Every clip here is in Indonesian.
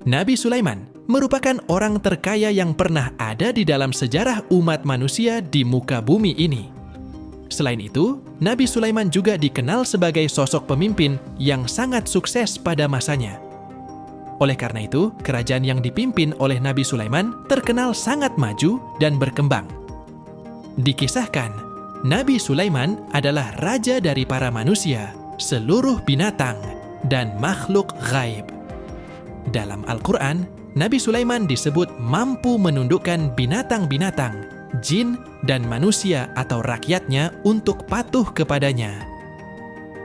Nabi Sulaiman merupakan orang terkaya yang pernah ada di dalam sejarah umat manusia di muka bumi ini. Selain itu, Nabi Sulaiman juga dikenal sebagai sosok pemimpin yang sangat sukses pada masanya. Oleh karena itu, kerajaan yang dipimpin oleh Nabi Sulaiman terkenal sangat maju dan berkembang. Dikisahkan, Nabi Sulaiman adalah raja dari para manusia, seluruh binatang, dan makhluk gaib. Dalam Al-Quran, Nabi Sulaiman disebut mampu menundukkan binatang-binatang, jin, dan manusia atau rakyatnya untuk patuh kepadanya.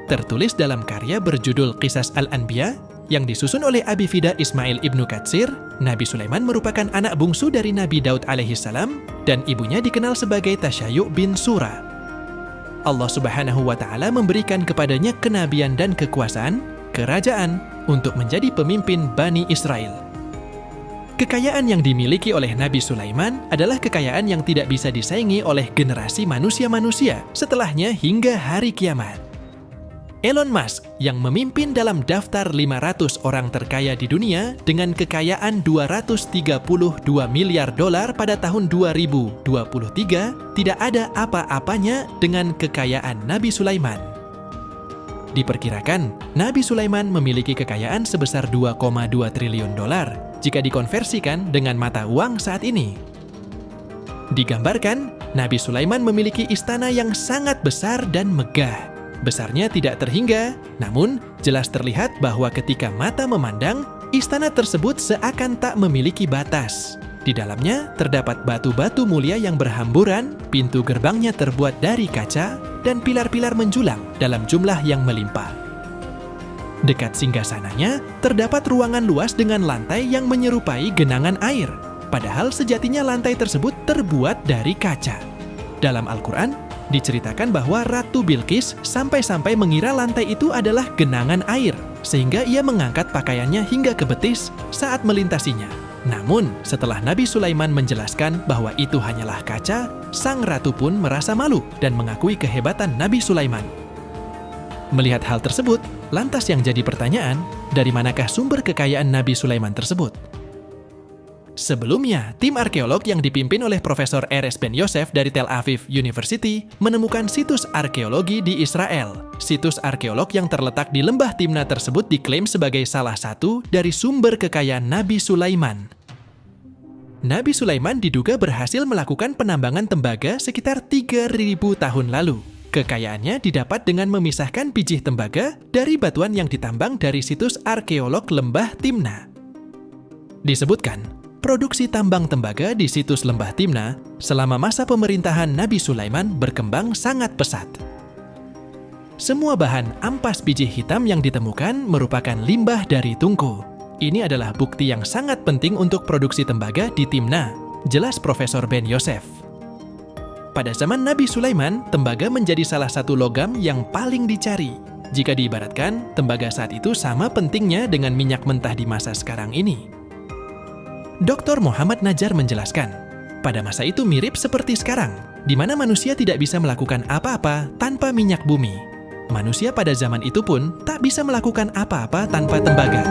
Tertulis dalam karya berjudul Qisas Al-Anbiya yang disusun oleh Abi Fida Ismail Ibnu Katsir, Nabi Sulaiman merupakan anak bungsu dari Nabi Daud alaihissalam dan ibunya dikenal sebagai Tasyayu' bin Sura. Allah Subhanahu wa Ta'ala memberikan kepadanya kenabian dan kekuasaan, kerajaan, untuk menjadi pemimpin Bani Israel. Kekayaan yang dimiliki oleh Nabi Sulaiman adalah kekayaan yang tidak bisa disaingi oleh generasi manusia-manusia setelahnya hingga hari kiamat. Elon Musk yang memimpin dalam daftar 500 orang terkaya di dunia dengan kekayaan 232 miliar dolar pada tahun 2023 tidak ada apa-apanya dengan kekayaan Nabi Sulaiman. Diperkirakan, Nabi Sulaiman memiliki kekayaan sebesar 2,2 triliun dolar jika dikonversikan dengan mata uang saat ini. Digambarkan, Nabi Sulaiman memiliki istana yang sangat besar dan megah. Besarnya tidak terhingga, namun jelas terlihat bahwa ketika mata memandang, istana tersebut seakan tak memiliki batas. Di dalamnya terdapat batu-batu mulia yang berhamburan, pintu gerbangnya terbuat dari kaca, dan pilar-pilar menjulang dalam jumlah yang melimpah. Dekat singgasananya, terdapat ruangan luas dengan lantai yang menyerupai genangan air, padahal sejatinya lantai tersebut terbuat dari kaca. Dalam Al-Quran, diceritakan bahwa Ratu Bilqis sampai-sampai mengira lantai itu adalah genangan air, sehingga ia mengangkat pakaiannya hingga ke betis saat melintasinya. Namun, setelah Nabi Sulaiman menjelaskan bahwa itu hanyalah kaca, sang ratu pun merasa malu dan mengakui kehebatan Nabi Sulaiman. Melihat hal tersebut, lantas yang jadi pertanyaan, dari manakah sumber kekayaan Nabi Sulaiman tersebut? Sebelumnya, tim arkeolog yang dipimpin oleh Profesor Erez Ben Yosef dari Tel Aviv University menemukan situs arkeologi di Israel. Situs arkeolog yang terletak di lembah Timna tersebut diklaim sebagai salah satu dari sumber kekayaan Nabi Sulaiman. Nabi Sulaiman diduga berhasil melakukan penambangan tembaga sekitar 3.000 tahun lalu. Kekayaannya didapat dengan memisahkan biji tembaga dari batuan yang ditambang dari situs arkeolog lembah Timna. Disebutkan, produksi tambang tembaga di situs lembah Timna selama masa pemerintahan Nabi Sulaiman berkembang sangat pesat. Semua bahan ampas biji hitam yang ditemukan merupakan limbah dari tungku. Ini adalah bukti yang sangat penting untuk produksi tembaga di Timna, jelas Profesor Ben Yosef. Pada zaman Nabi Sulaiman, tembaga menjadi salah satu logam yang paling dicari. Jika diibaratkan, tembaga saat itu sama pentingnya dengan minyak mentah di masa sekarang ini. Dr. Muhammad Najar menjelaskan, pada masa itu mirip seperti sekarang, di mana manusia tidak bisa melakukan apa-apa tanpa minyak bumi. Manusia pada zaman itu pun tak bisa melakukan apa-apa tanpa tembaga.